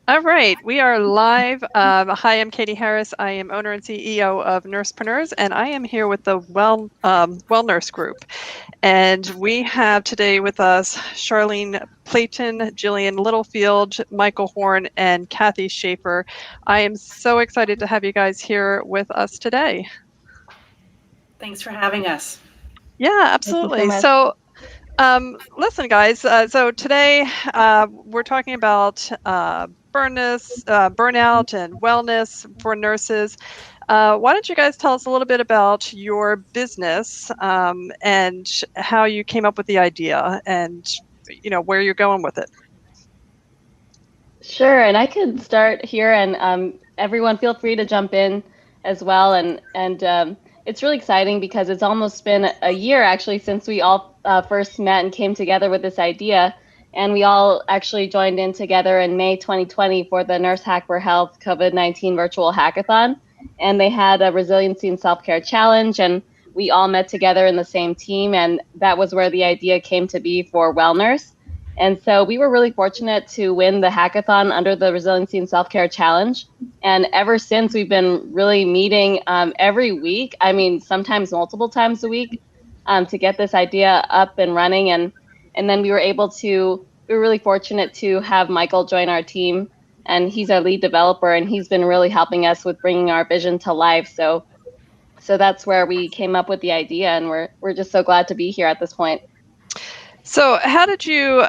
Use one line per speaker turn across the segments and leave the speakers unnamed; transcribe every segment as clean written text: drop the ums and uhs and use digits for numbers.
All right, we are live. Hi, I'm Katie Harris. I am owner and CEO of Nursepreneurs, and I am here with the Wellnurse Group. And we have today with us Charlene, Platon, Jillian, Littlefield, Michael Horn, and Kathy Shaffer. I am so excited to have you guys here with us today.
Thanks for having us.
Yeah, absolutely.
Thank you so much.
Listen, guys. So today we're talking about burnout and wellness for nurses. Why don't you guys tell us a little bit about your business and how you came up with the idea and where you're going with it?
Sure, and I could start here, and everyone feel free to jump in as well. And it's really exciting because it's almost been a year actually since we all first met and came together with this idea. And we all actually joined in together in May 2020 for the Nurse Hack for Health COVID-19 virtual hackathon. And they had a Resiliency and Self-Care Challenge, and we all met together in the same team. And that was where the idea came to be for Wellnurse. And so we were really fortunate to win the hackathon under the Resiliency and Self-Care Challenge. And ever since, we've been really meeting every week. I mean, sometimes multiple times a week to get this idea up and running. And then we were really fortunate to have Michael join our team. And he's our lead developer, and he's been really helping us with bringing our vision to life. So that's where we came up with the idea, and we're just so glad to be here at this point.
So how did you,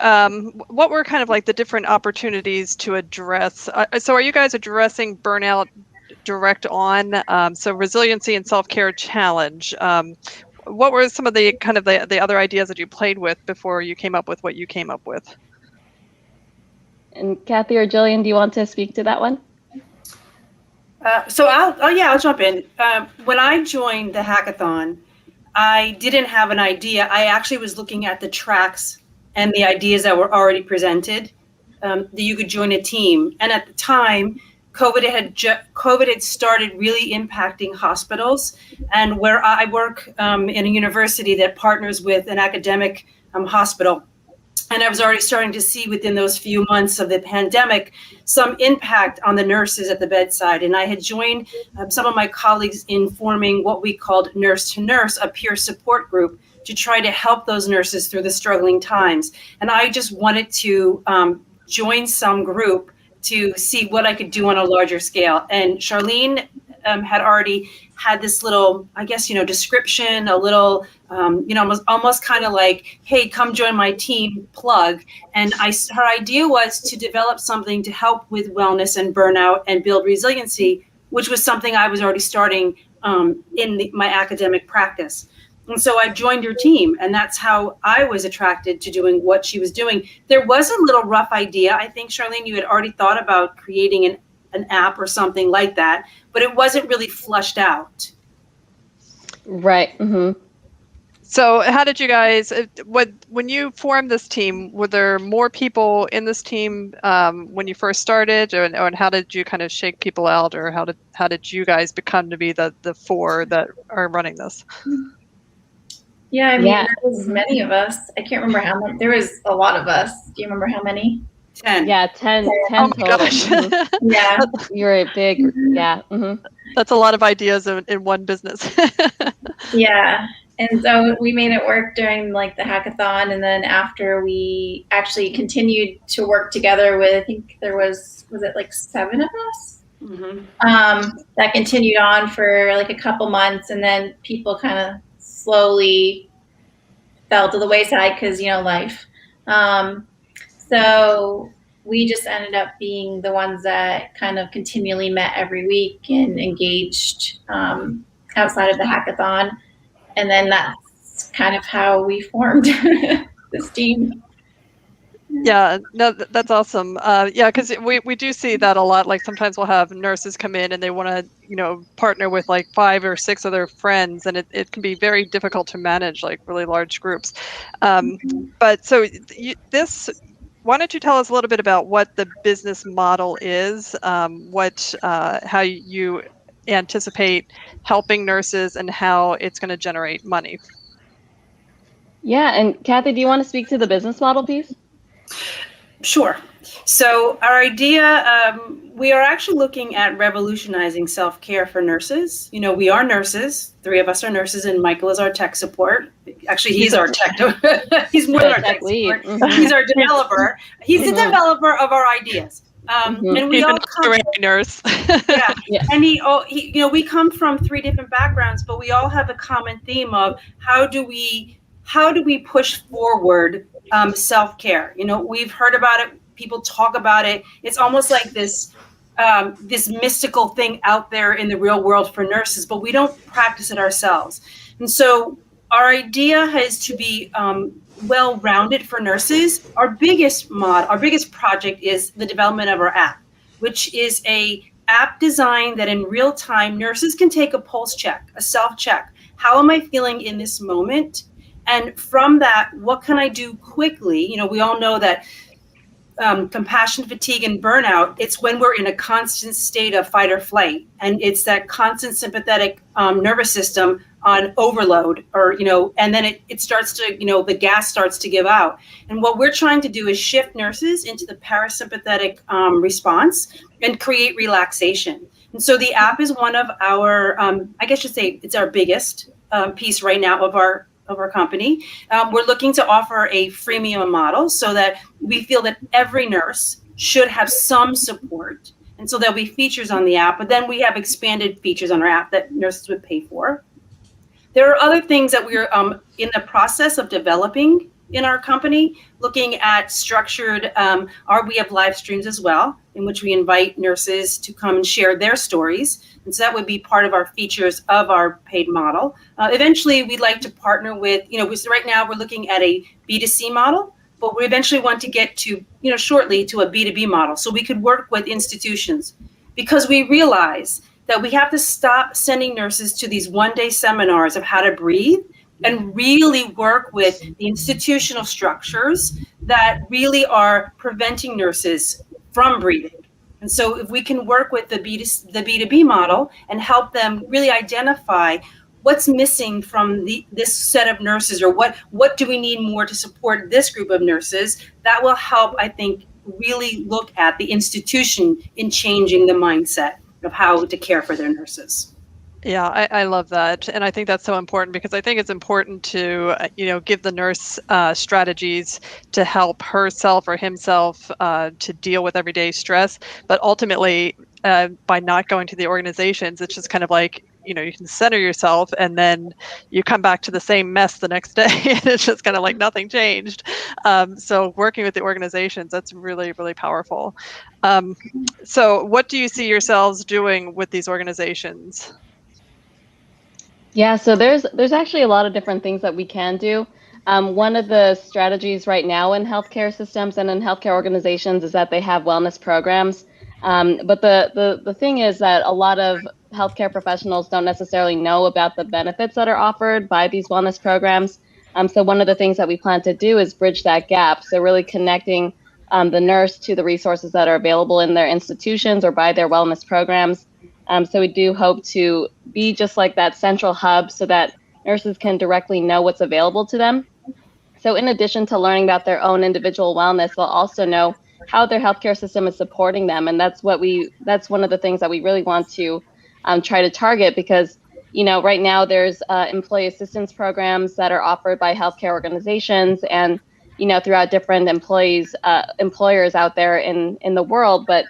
what were kind of like the different opportunities to address? So are you guys addressing burnout direct on? So Resiliency and Self-Care Challenge. What were some of the kind of the other ideas that you played with before you came up with what you came up with?
And Kathy or Jillian, do you want to speak to that one?
So I'll jump in. When I joined the hackathon, I didn't have an idea. I actually was looking at the tracks and the ideas that were already presented, that you could join a team. And at the time, COVID had started really impacting hospitals. And where I work in a university that partners with an academic hospital. And I was already starting to see within those few months of the pandemic some impact on the nurses at the bedside. And I had joined some of my colleagues in forming what we called Nurse to Nurse, a peer support group, to try to help those nurses through the struggling times. And I just wanted to join some group to see what I could do on a larger scale. And Charlene had already had this little, I guess, description, a little, almost kind of like, hey, come join my team plug. And her idea was to develop something to help with wellness and burnout and build resiliency, which was something I was already starting in my academic practice. And so I joined her team, and that's how I was attracted to doing what she was doing. There was a little rough idea. I think, Charlene, you had already thought about creating an app or something like that, but it wasn't really flushed out.
Right. Mm-hmm.
So how did you guys, when you formed this team, were there more people in this team when you first started, or how did you kind of shake people out, or how did you guys become to be the four that are running this?
Yeah, I mean, there was many of us. I can't remember how many. There was a lot of us. Do you remember how many?
10.
Yeah, 10
Oh my
total.
gosh.
Mm-hmm.
Yeah.
You're a big, yeah. Mm-hmm.
That's a lot of ideas in one business.
Yeah. And so we made it work during like the hackathon. And then after we actually continued to work together with, I think there was it like 7 of us? Mm-hmm. That continued on for like a couple months. And then people kind of slowly fell to the wayside because, life. So we just ended up being the ones that kind of continually met every week and engaged outside of the hackathon. And then that's kind of how we formed this team.
Yeah, no, that's awesome. Yeah, because we do see that a lot. Like sometimes we'll have nurses come in and they want to, partner with like 5 or 6 of their friends, and it can be very difficult to manage like really large groups. But so why don't you tell us a little bit about what the business model is, how you anticipate helping nurses, and how it's going to generate money?
Yeah, and Kathy, do you want to speak to the business model piece?
Sure. So our idea, we are actually looking at revolutionizing self-care for nurses. You know, we are nurses. 3 of us are nurses, and Michael is our tech support. Actually, he's our tech. He's more than our tech
lead.
support. Mm-hmm. He's our developer. He's the developer of our ideas. And we all come
nurse.
yeah. And he, you know, we come from 3 different backgrounds, but we all have a common theme of how do we push forward self-care. You know, we've heard about it. People talk about it. It's almost like this mystical thing out there in the real world for nurses, but we don't practice it ourselves. And so our idea is to be well-rounded for nurses. Our biggest project is the development of our app, which is a app design that in real time nurses can take a pulse check, a self-check. How am I feeling in this moment? And from that, what can I do quickly? You know, we all know that compassion fatigue and burnout, it's when we're in a constant state of fight or flight. And it's that constant sympathetic nervous system on overload, or, you know, and then it starts to, you know, the gas starts to give out. And what we're trying to do is shift nurses into the parasympathetic response and create relaxation. And so the app is one of our, I guess you say it's our biggest piece right now of our company. We're looking to offer a freemium model so that we feel that every nurse should have some support. And so there'll be features on the app, but then we have expanded features on our app that nurses would pay for. There are other things that we're in the process of developing in our company, looking at structured, we have live streams as well, in which we invite nurses to come and share their stories. And so that would be part of our features of our paid model. Eventually, we'd like to partner with, you know, right now we're looking at a B2C model, but we eventually want to get to, you know, shortly to a B2B model. So we could work with institutions, because we realize that we have to stop sending nurses to these one-day seminars of how to breathe and really work with the institutional structures that really are preventing nurses from breathing. And so if we can work with the B2B model and help them really identify what's missing from this set of nurses, or what do we need more to support this group of nurses, that will help, I think, really look at the institution in changing the mindset of how to care for their nurses.
Yeah, I love that. And I think that's so important, because I think it's important to, you know, give the nurse strategies to help herself or himself to deal with everyday stress. But ultimately, by not going to the organizations, it's just kind of like, you know, you can center yourself and then you come back to the same mess the next day, and it's just kind of like nothing changed. So working with the organizations, that's really, really powerful. So what do you see yourselves doing with these organizations?
Yeah, so there's actually a lot of different things that we can do. One of the strategies right now in healthcare systems and in healthcare organizations is that they have wellness programs. But the thing is that a lot of healthcare professionals don't necessarily know about the benefits that are offered by these wellness programs. So one of the things that we plan to do is bridge that gap. So really connecting the nurse to the resources that are available in their institutions or by their wellness programs. So we do hope to be just like that central hub so that nurses can directly know what's available to them. So in addition to learning about their own individual wellness, they'll also know how their healthcare system is supporting them. And that's one of the things that we really want to try to target, because, you know, right now there's employee assistance programs that are offered by healthcare organizations and, you know, throughout different employers out there in the world, but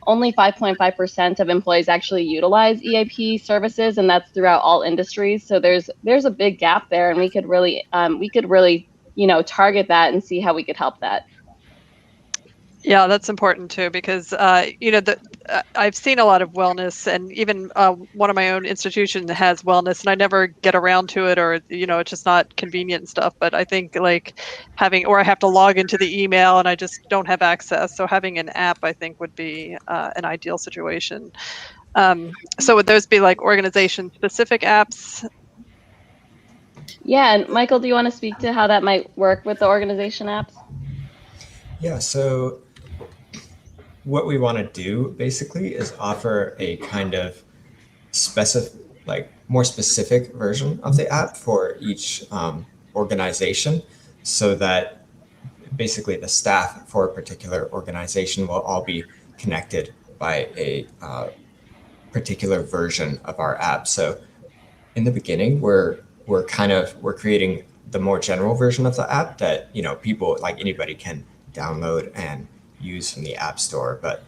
only 5.5% of employees actually utilize EAP services, and that's throughout all industries. So there's a big gap there, and we could really you know, target that and see how we could help that.
Yeah, that's important too, because you know, I've seen a lot of wellness, and even one of my own institution has wellness, and I never get around to it, or, you know, it's just not convenient and stuff. But I think like or I have to log into the email and I just don't have access. So having an app, I think, would be an ideal situation. So would those be like organization-specific apps?
Yeah, and Michael, do you want to speak to how that might work with the organization apps?
Yeah, so what we want to do basically is offer a kind of more specific version of the app for each organization, so that basically the staff for a particular organization will all be connected by a particular version of our app. So in the beginning, we're creating the more general version of the app that, you know, people like anybody can download and use from the App Store. But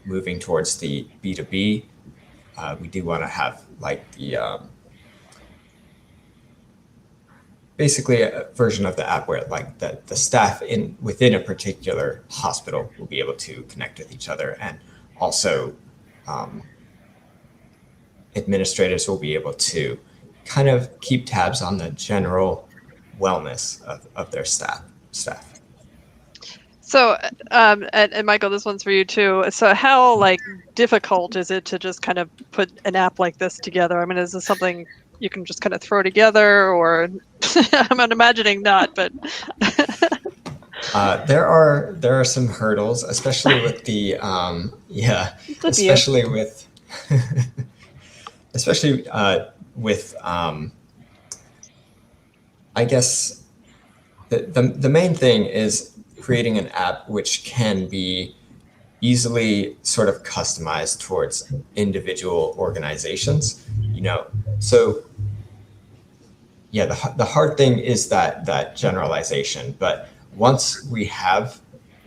moving towards the B2B, we do want to have like the basically a version of the app where like the staff within a particular hospital will be able to connect with each other, and also administrators will be able to kind of keep tabs on the general wellness of their staff.
So, and Michael, this one's for you too. So how like difficult is it to just kind of put an app like this together? I mean, is this something you can just kind of throw together, or I'm imagining not, but
there are some hurdles, especially with the especially with I guess the main thing is creating an app which can be easily sort of customized towards individual organizations, you know. So yeah, the hard thing is that generalization, but once we have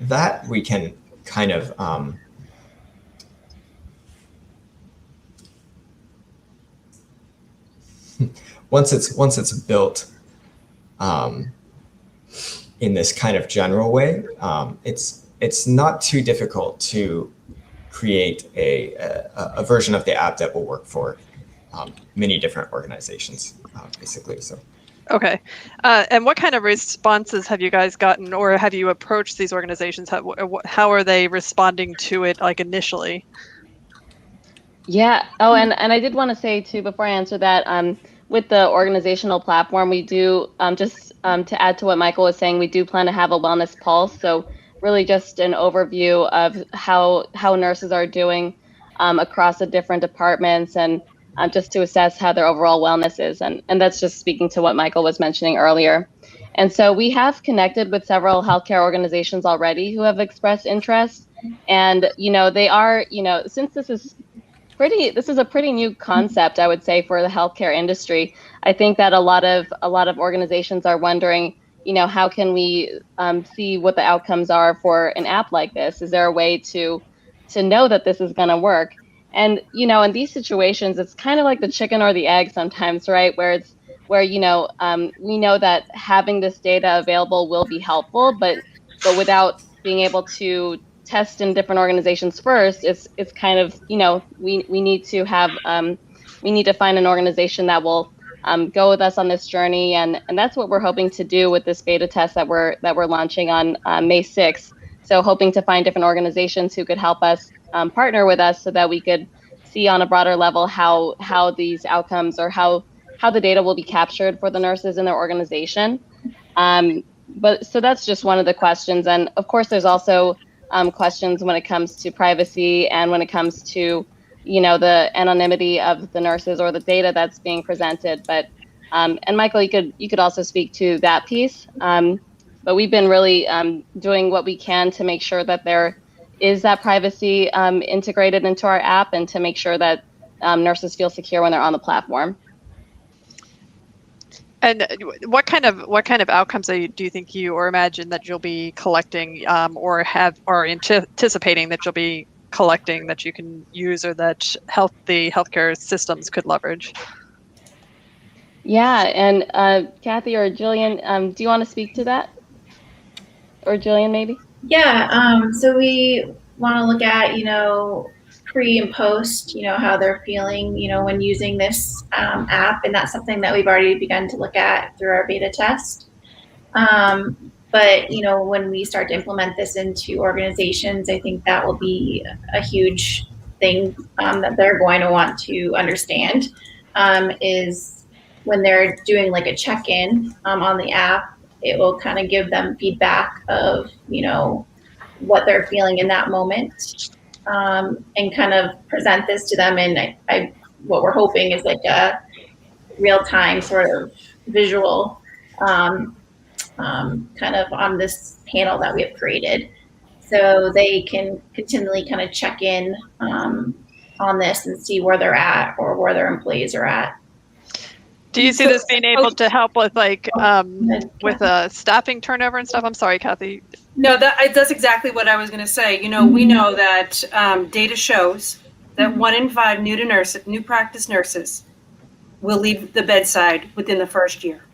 that, we can kind of once it's built in this kind of general way, it's not too difficult to create a version of the app that will work for many different organizations, basically. So.
Okay. And what kind of responses have you guys gotten, or have you approached these organizations? How are they responding to it, like initially?
Yeah. Oh, and I did want to say too, before I answer that, with the organizational platform, we do, to add to what Michael was saying, we do plan to have a wellness pulse. So really just an overview of how nurses are doing across the different departments, and just to assess how their overall wellness is. And that's just speaking to what Michael was mentioning earlier. And so we have connected with several healthcare organizations already who have expressed interest. And, you know, they are, you know, since this is a pretty new concept, I would say, for the healthcare industry. I think that a lot of organizations are wondering, you know, how can we see what the outcomes are for an app like this? Is there a way to know that this is going to work? And, you know, in these situations, it's kind of like the chicken or the egg sometimes, right? Where you know, we know that having this data available will be helpful, but without being able to test in different organizations first, it's kind of, you know, we need to find an organization that will go with us on this journey, and that's what we're hoping to do with this beta test that we're launching on May 6th. So hoping to find different organizations who could help us partner with us so that we could see on a broader level how these outcomes, or how the data will be captured for the nurses in their organization. But so that's just one of the questions, and of course there's also questions when it comes to privacy and when it comes to, you know, the anonymity of the nurses or the data that's being presented. But and Michael, you could also speak to that piece. But we've been really doing what we can to make sure that there is that privacy integrated into our app, and to make sure that nurses feel secure when they're on the platform.
And what kind of outcomes do you think you or imagine that you'll be collecting, or anticipating that you'll be collecting, that you can use, or that the healthcare systems could leverage?
Yeah, and Kathy or Jillian, do you want to speak to that? Or Jillian, maybe?
Yeah, so we want to look at, you know, pre and post, you know, how they're feeling, you know, when using this app, and that's something that we've already begun to look at through our beta test. But, you know, when we start to implement this into organizations, I think that will be a huge thing that they're going to want to understand, is when they're doing like a check-in on the app, it will kind of give them feedback of, you know, what they're feeling in that moment, and kind of present this to them. And what we're hoping is like a real-time sort of visual kind of on this panel that we have created. So they can continually kind of check in on this and see where they're at or where their employees are at.
Do you see this being able to help with like with staffing turnover and stuff? I'm sorry, Kathy.
No, that's exactly what I was going to say. You know, we know that data shows that 1 in 5 new practice nurses will leave the bedside within the first year.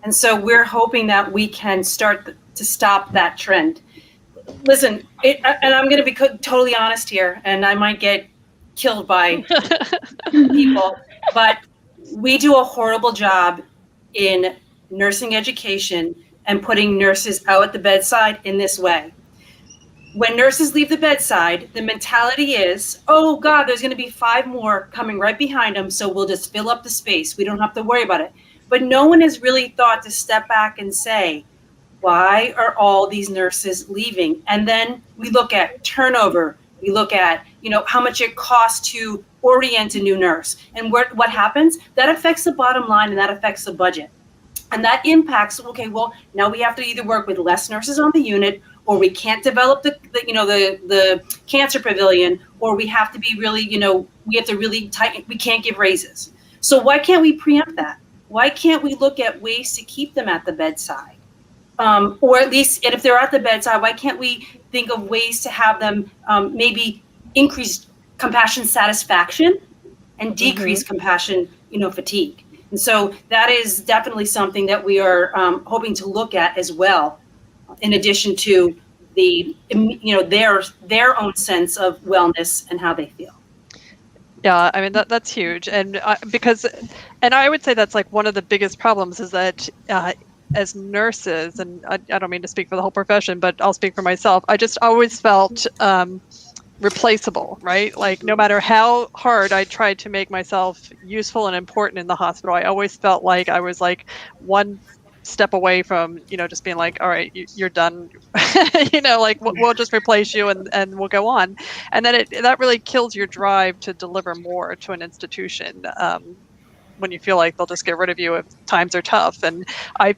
And so we're hoping that we can start to stop that trend. Listen, and I'm going to be totally honest here, and I might get killed by people, but we do a horrible job in nursing education and putting nurses out at the bedside in this way. When nurses leave the bedside, the mentality is, oh God, there's going to be 5 more coming right behind them, so we'll just fill up the space. We don't have to worry about it. But no one has really thought to step back and say, why are all these nurses leaving? And then we look at turnover. We look at, you know, how much it costs to orient a new nurse. And what happens? That affects the bottom line and that affects the budget. And that impacts, okay, well, now we have to either work with less nurses on the unit, or we can't develop the cancer pavilion, or we have to be really, you know, we have to really tighten, we can't give raises. So why can't we preempt that? Why can't we look at ways to keep them at the bedside? Or at least, and if they're at the bedside, why can't we think of ways to have them maybe increase compassion satisfaction and decrease compassion, you know, fatigue? And so that is definitely something that we are hoping to look at as well, in addition to the, you know, their own sense of wellness and how they feel.
Yeah, I mean, that's huge. And because I would say that's like one of the biggest problems is that as nurses, and I don't mean to speak for the whole profession, but I'll speak for myself, I just always felt replaceable, right? Like no matter how hard I tried to make myself useful and important in the hospital, I always felt like I was like one step away from, you know, just being like, all right, you're done, you know, like we'll just replace you and we'll go on. And then that really kills your drive to deliver more to an institution when you feel like they'll just get rid of you if times are tough. And I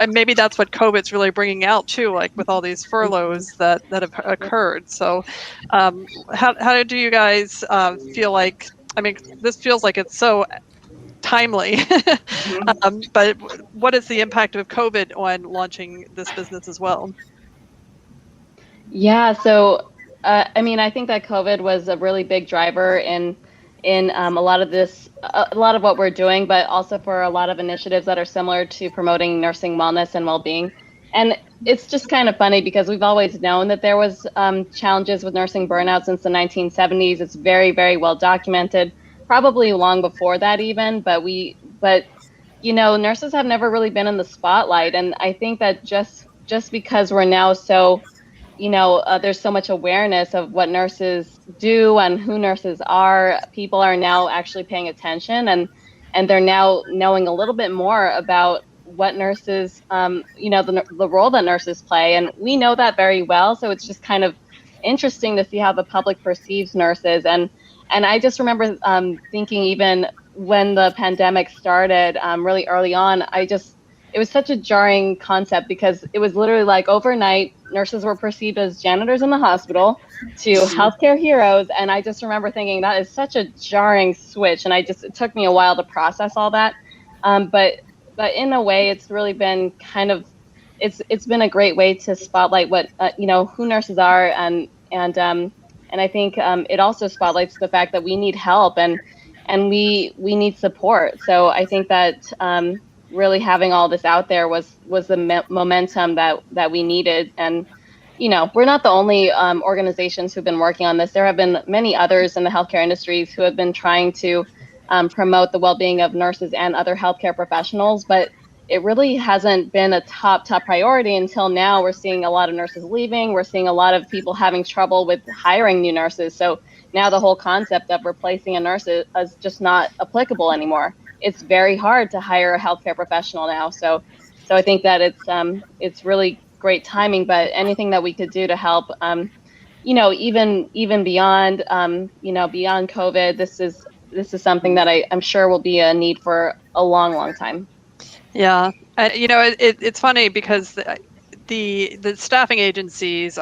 maybe that's what COVID's really bringing out too, like with all these furloughs that have occurred. So how do you guys feel like, I mean, this feels like it's so timely, but what is the impact of COVID on launching this business as well?
Yeah, so I mean, I think that COVID was a really big driver in a lot of what we're doing, but also for a lot of initiatives that are similar to promoting nursing wellness and well-being. And it's just kind of funny because we've always known that there was challenges with nursing burnout since the 1970s. It's very, very well documented, probably long before that even, but you know, nurses have never really been in the spotlight. And I think that just because we're now so, you know, there's so much awareness of what nurses do and who nurses are, people are now actually paying attention and they're now knowing a little bit more about what nurses, you know, the role that nurses play. And we know that very well. So it's just kind of interesting to see how the public perceives nurses. And I just remember thinking even when the pandemic started really early on, it was such a jarring concept because it was literally like overnight, nurses were perceived as janitors in the hospital to healthcare heroes. And I just remember thinking that is such a jarring switch. And it took me a while to process all that. But in a way, it's really been kind of, it's been a great way to spotlight what, you know, who nurses are. And I think it also spotlights the fact that we need help and we need support. So I think that really having all this out there was the momentum that we needed. And, you know, we're not the only organizations who've been working on this. There have been many others in the healthcare industries who have been trying to promote the well-being of nurses and other healthcare professionals, but it really hasn't been a top priority until now. We're seeing a lot of nurses leaving. We're seeing a lot of people having trouble with hiring new nurses. So now the whole concept of replacing a nurse is just not applicable anymore. It's very hard to hire a healthcare professional now. So I think that it's really great timing, but anything that we could do to help, you know, even beyond, you know, beyond COVID, this is something that I'm sure will be a need for a long, long time.
Yeah, it's funny because the staffing agencies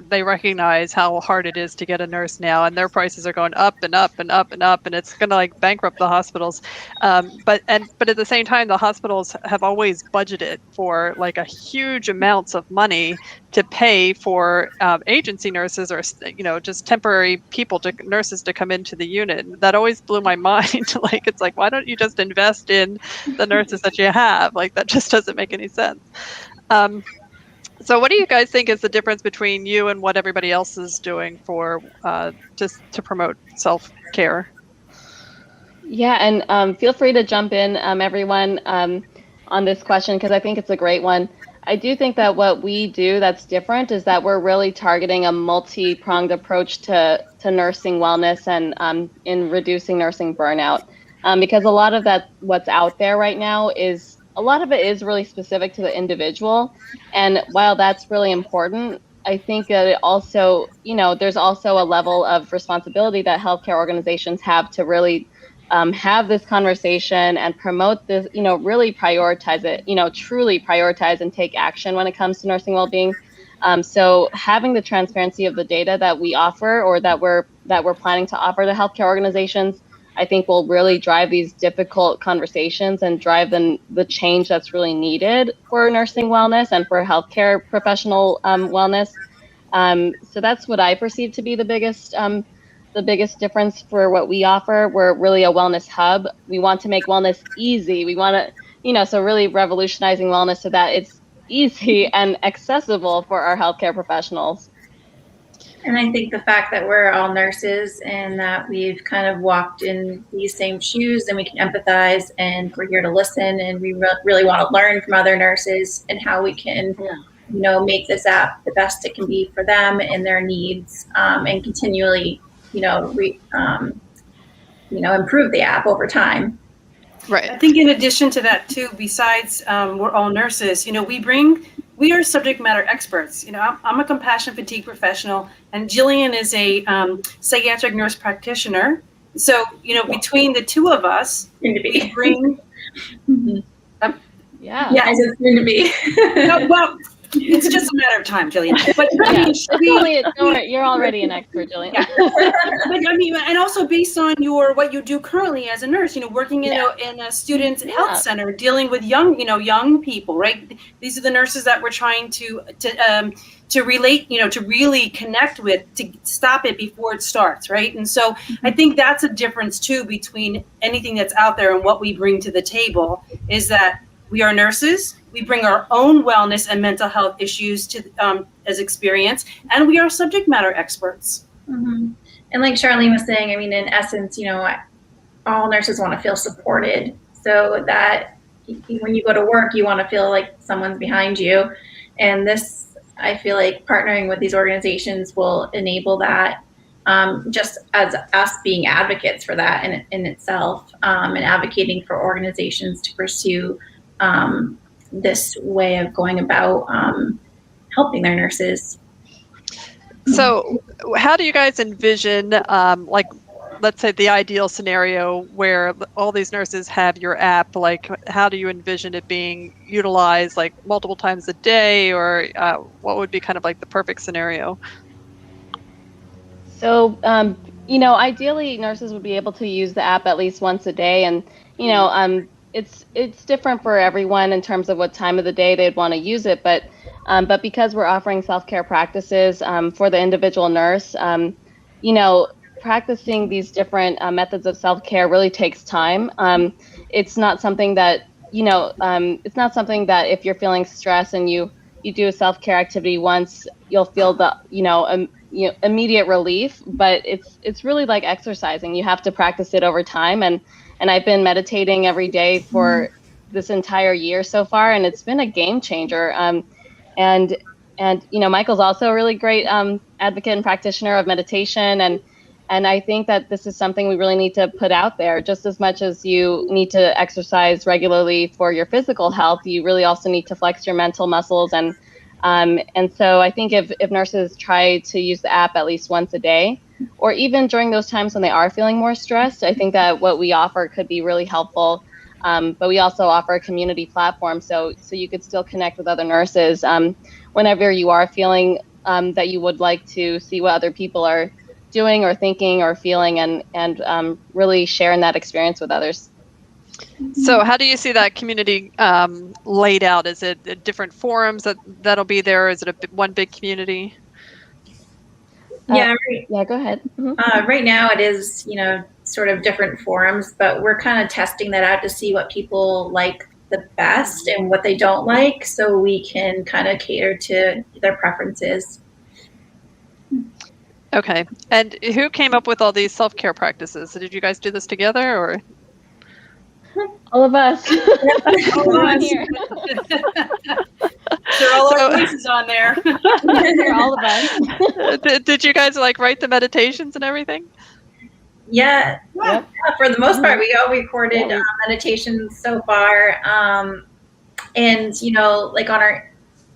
they recognize how hard it is to get a nurse now, and their prices are going up and up and up and up, and it's going to like bankrupt the hospitals. But at the same time, the hospitals have always budgeted for like a huge amounts of money to pay for agency nurses or just temporary nurses to come into the unit. That always blew my mind. Like it's like, why don't you just invest in the nurses that you have? Like that just doesn't make any sense. So what do you guys think is the difference between you and what everybody else is doing for just to promote self-care?
Yeah, and feel free to jump in, everyone, on this question, because I think it's a great one. I do think that what we do that's different is that we're really targeting a multi-pronged approach to nursing wellness and in reducing nursing burnout. Because a lot of that, what's out there right now is, a lot of it is really specific to the individual. And while that's really important, I think that it also, there's also a level of responsibility that healthcare organizations have to really have this conversation and promote this, really prioritize it, truly prioritize and take action when it comes to nursing well-being. So having the transparency of the data that we offer or that we're planning to offer to healthcare organizations, I think will really drive these difficult conversations and drive the change that's really needed for nursing wellness and for healthcare professional wellness. So that's what I perceive to be the biggest difference for what we offer. We're really a wellness hub. We want to make wellness easy. We want to, so really revolutionizing wellness so that it's easy and accessible for our healthcare professionals.
And I think the fact that we're all nurses and that we've kind of walked in these same shoes and we can empathize and we're here to listen and we really want to learn from other nurses and how we can, make this app the best it can be for them and their needs, and continually, improve the app over time.
Right.
I think in addition to that too, besides we're all nurses, we are subject matter experts. I'm a compassion fatigue professional, and Jillian is a psychiatric nurse practitioner. So, between the two of us, we bring.
Yeah,
I said soon to be.
No, well, it's just a matter of time, Jillian. But
don't worry, you're already an expert, Jillian.
Yeah. But and also based on what you do currently as a nurse, working in a student health center, dealing with young people, right? These are the nurses that we're trying to relate, to really connect with, to stop it before it starts, right? And so I think that's a difference too between anything that's out there and what we bring to the table is that we are nurses. We bring our own wellness and mental health issues to as experience, and we are subject matter experts.
Mm-hmm. And like Charlene was saying, in essence, all nurses want to feel supported. So that when you go to work, you want to feel like someone's behind you. And this, I feel like partnering with these organizations will enable that, just as us being advocates for that in itself, and advocating for organizations to pursue this way of going about helping their nurses.
So how do you guys envision, let's say the ideal scenario where all these nurses have your app, like how do you envision it being utilized like multiple times a day, or what would be kind of like the perfect scenario?
So, ideally nurses would be able to use the app at least once a day, and, it's different for everyone in terms of what time of the day they'd want to use it, but because we're offering self-care practices for the individual nurse, practicing these different methods of self-care really takes time. It's not something that if you're feeling stress and you do a self-care activity once, you'll feel the immediate relief, but it's really like exercising. You have to practice it over time, and I've been meditating every day for this entire year so far, and it's been a game changer. And Michael's also a really great advocate and practitioner of meditation, and I think that this is something we really need to put out there. Just as much as you need to exercise regularly for your physical health, you really also need to flex your mental muscles, and so I think if nurses try to use the app at least once a day, or even during those times when they are feeling more stressed, I think that what we offer could be really helpful. But we also offer a community platform, so you could still connect with other nurses whenever you are feeling that you would like to see what other people are doing or thinking or feeling, and really sharing that experience with others.
So how do you see that community laid out? Is it different forums that'll be there? Is it one big community?
Yeah,
Yeah, go ahead. Mm-hmm.
Right now it is, sort of different forums, but we're kind of testing that out to see what people like the best and what they don't like, so we can kind of cater to their preferences.
Okay. And who came up with all these self-care practices? Did you guys do this together, or?
All of us.
Everyone
here.
They're all our voices on there.
They're all of us.
Did you guys like write the meditations and everything?
Yeah,
Yep.
for the most part, we all recorded meditations so far. And, like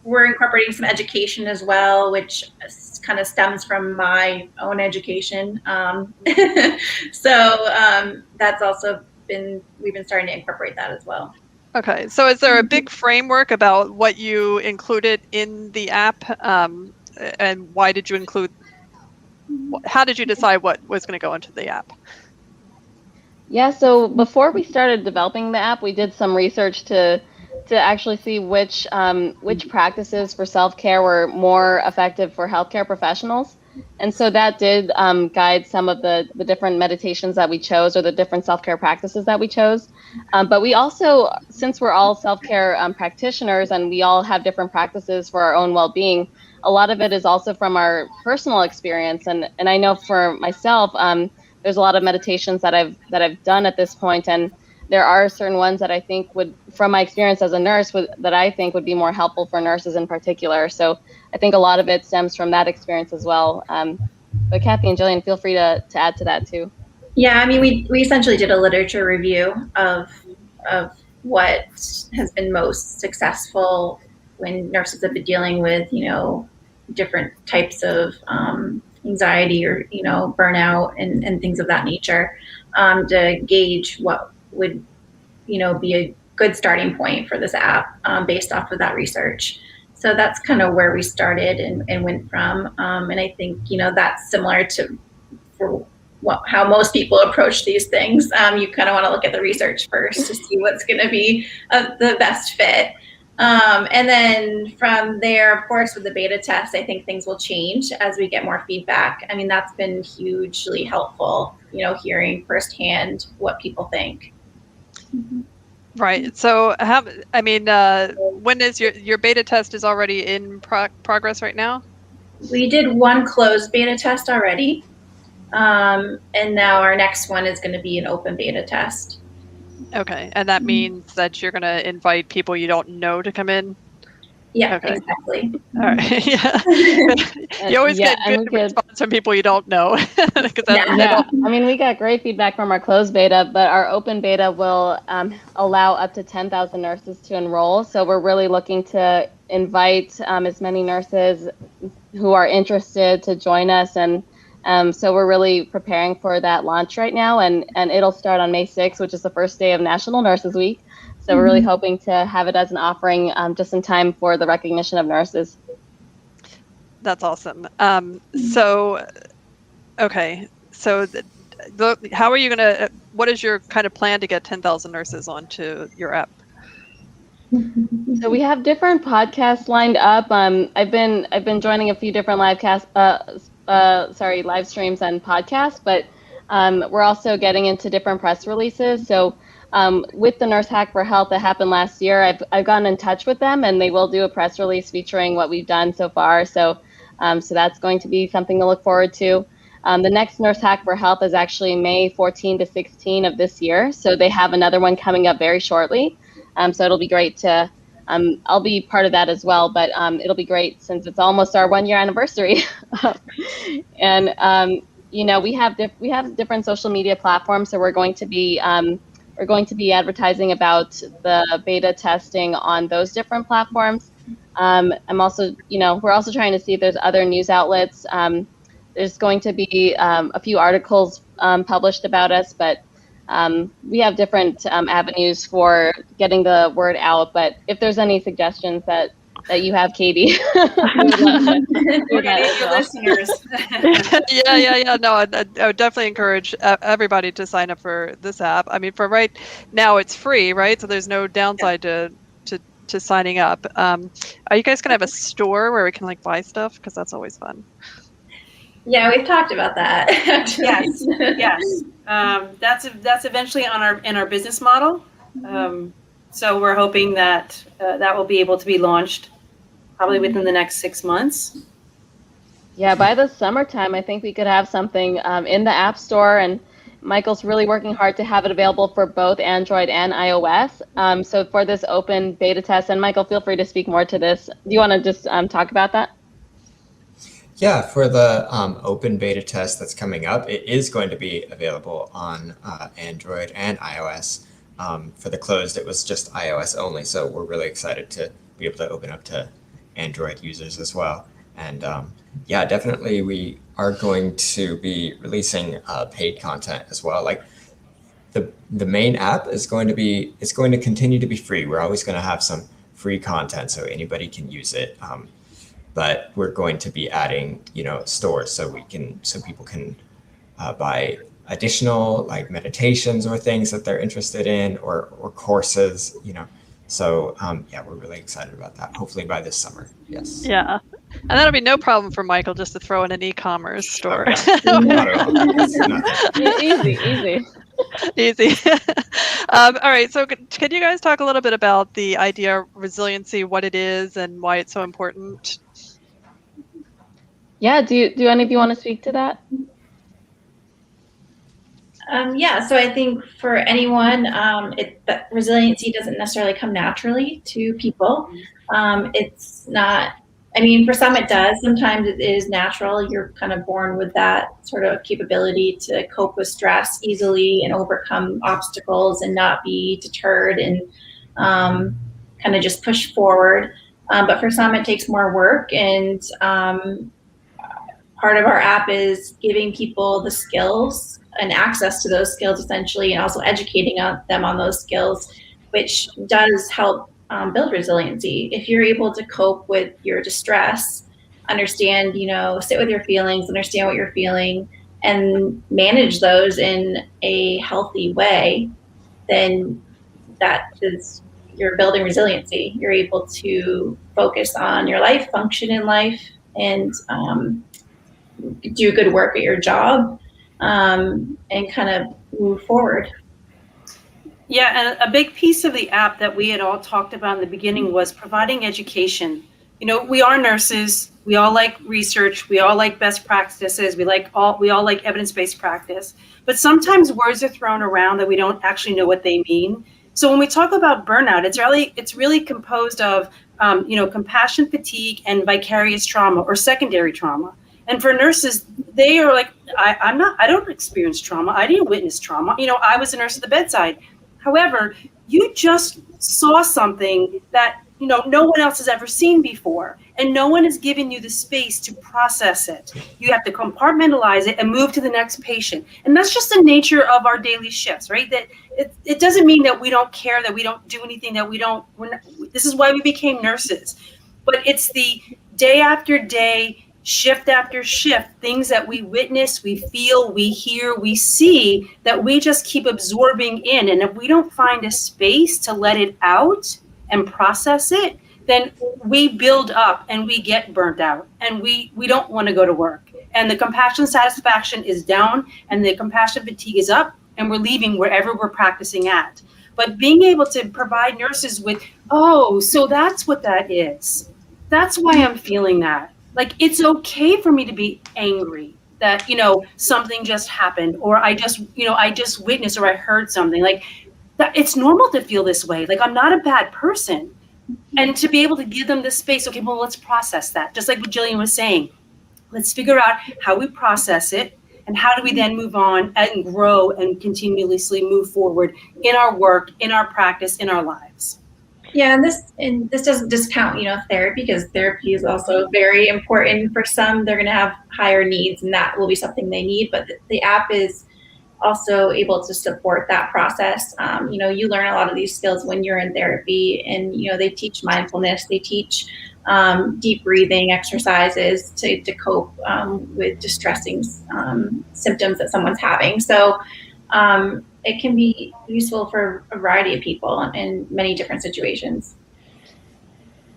we're incorporating some education as well, which kind of stems from my own education. So that's also we've been starting to incorporate that as well.
Okay. So is there a big framework about what you included in the app? And why did you how did you decide what was going to go into the app?
Yeah, so before we started developing the app, we did some research to actually see which practices for self-care were more effective for healthcare professionals. And so that did guide some of the different meditations that we chose, or the different self-care practices that we chose. But we also, since we're all self-care practitioners and we all have different practices for our own well-being, a lot of it is also from our personal experience. And I know for myself, there's a lot of meditations that I've done at this point, and there are certain ones that I think would, from my experience as a nurse, that I think would be more helpful for nurses in particular. So I think a lot of it stems from that experience as well. But Kathy and Jillian, feel free to add to that too.
Yeah, I mean, we essentially did a literature review of what has been most successful when nurses have been dealing with, different types of anxiety or, burnout and things of that nature, to gauge what would, be a good starting point for this app based off of that research. So that's kind of where we started and went from. And I think, that's similar to how most people approach these things. You kind of want to look at the research first to see what's going to be the best fit. And then from there, of course, with the beta test, I think things will change as we get more feedback. I mean, that's been hugely helpful, hearing firsthand what people think.
Right. So, when is your beta test is already in progress right now?
We did one closed beta test already. And now our next one is going to be an open beta test.
Okay. And that means that you're going to invite people you don't know to come in?
Yeah,
okay.
Exactly.
All right. Yeah. You always get good response from people you don't know.
I mean, we got great feedback from our closed beta, but our open beta will allow up to 10,000 nurses to enroll. So we're really looking to invite as many nurses who are interested to join us. And so we're really preparing for that launch right now. And it'll start on May 6th, which is the first day of National Nurses Week. So we're really hoping to have it as an offering just in time for the recognition of nurses.
That's awesome. So how are you going to, what is your kind of plan to get 10,000 nurses onto your app?
So we have different podcasts lined up. I've been joining a few different live streams and podcasts, but we're also getting into different press releases. So with the Nurse Hack for Health that happened last year, I've gotten in touch with them, and they will do a press release featuring what we've done so far. So that's going to be something to look forward to. The next Nurse Hack for Health is actually May 14 to 16 of this year. So they have another one coming up very shortly. So it'll be great to, I'll be part of that as well, but it'll be great since it's almost our 1 year anniversary. And, we have different social media platforms. So we're going to be advertising about the beta testing on those different platforms. I'm also, we're also trying to see if there's other news outlets. There's going to be a few articles published about us, but We have different avenues for getting the word out, but if there's any suggestions that you have, Katie, we would love to hear that as
Your
well.
listeners.
Yeah. No, I would definitely encourage everybody to sign up for this app. I mean, for right now, it's free, right? So there's no downside to signing up. Are you guys gonna have a store where we can like buy stuff? Because that's always fun.
Yeah, we've talked about that.
Yes. That's eventually in our business model. So we're hoping that that will be able to be launched probably within the next 6 months.
Yeah, by the summertime, I think we could have something in the App Store, and Michael's really working hard to have it available for both Android and iOS. So for this open beta test, and Michael, feel free to speak more to this. Do you want to just talk about that?
Yeah, for the open beta test that's coming up, it is going to be available on Android and iOS. For the closed, it was just iOS only, so we're really excited to be able to open up to Android users as well. And yeah, definitely we are going to be releasing paid content as well. Like the main app is going to continue to be free. We're always going to have some free content so anybody can use it. But we're going to be adding, stores so people can buy additional like meditations or things that they're interested in or courses, So yeah, we're really excited about that. Hopefully by this summer. Yes.
Yeah. And that'll be no problem for Michael just to throw in an e-commerce store.
Not at all. It's nothing.
Easy.
All right. So can you guys talk a little bit about the idea of resiliency, what it is and why it's so important?
Yeah, do any of you want to speak to that?
Yeah, so I think for anyone, that resiliency doesn't necessarily come naturally to people. It's not, for some it does. Sometimes it is natural. You're kind of born with that sort of capability to cope with stress easily and overcome obstacles and not be deterred and kind of just push forward. But for some, it takes more work, and part of our app is giving people the skills and access to those skills essentially, and also educating them on those skills, which does help build resiliency. If you're able to cope with your distress, understand, sit with your feelings, understand what you're feeling, and manage those in a healthy way, then you're building resiliency. You're able to focus on your life, function in life, and do good work at your job, and kind of move forward.
Yeah, and a big piece of the app that we had all talked about in the beginning was providing education. We are nurses. We all like research. We all like best practices. We all like evidence-based practice. But sometimes words are thrown around that we don't actually know what they mean. So when we talk about burnout, it's really composed of compassion fatigue and vicarious trauma or secondary trauma. And for nurses, they are like, I don't experience trauma. I didn't witness trauma. I was a nurse at the bedside. However, you just saw something that, no one else has ever seen before, and no one has given you the space to process it. You have to compartmentalize it and move to the next patient. And that's just the nature of our daily shifts, right? That it doesn't mean that we don't care, that we don't do anything, this is why we became nurses. But it's the day after day, shift after shift, things that we witness, we feel, we hear, we see, that we just keep absorbing in. And if we don't find a space to let it out and process it, then we build up and we get burnt out and we don't want to go to work. And the compassion satisfaction is down and the compassion fatigue is up, and we're leaving wherever we're practicing at. But being able to provide nurses with, so that's what that is. That's why I'm feeling that. Like, it's okay for me to be angry that, something just happened, or I just witnessed, or I heard something. Like, that it's normal to feel this way. Like, I'm not a bad person. And to be able to give them the space, okay, well, let's process that. Just like what Jillian was saying, let's figure out how we process it, and how do we then move on and grow and continuously move forward in our work, in our practice, in our lives.
Yeah, and this doesn't discount, therapy, because therapy is also very important for some. They're going to have higher needs, and that will be something they need. But the app is also able to support that process. You learn a lot of these skills when you're in therapy, and they teach mindfulness, they teach deep breathing exercises to cope with distressing symptoms that someone's having. So it can be useful for a variety of people in many different situations.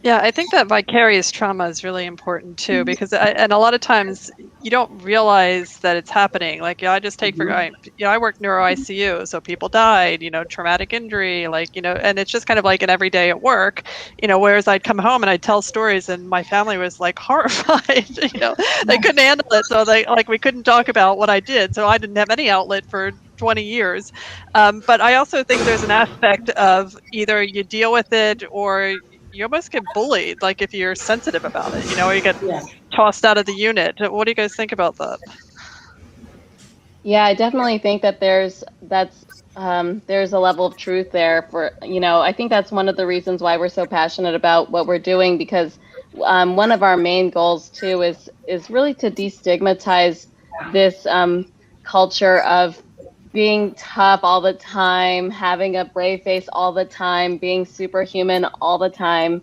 Yeah, I think that vicarious trauma is really important too, because and a lot of times you don't realize that it's happening. Like, I just take for, I work neuro ICU, so people died, traumatic injury, and it's just kind of like an everyday at work, whereas I'd come home and I'd tell stories and my family was like horrified, they couldn't handle it. So we couldn't talk about what I did. So I didn't have any outlet for 20 years. But I also think there's an aspect of either you deal with it or you almost get bullied, like if you're sensitive about it, or you get tossed out of the unit. What do you guys think about that?
Yeah, I definitely think that there's a level of truth there for, I think that's one of the reasons why we're so passionate about what we're doing, because one of our main goals too is really to destigmatize this culture of being tough all the time, having a brave face all the time, being superhuman all the time.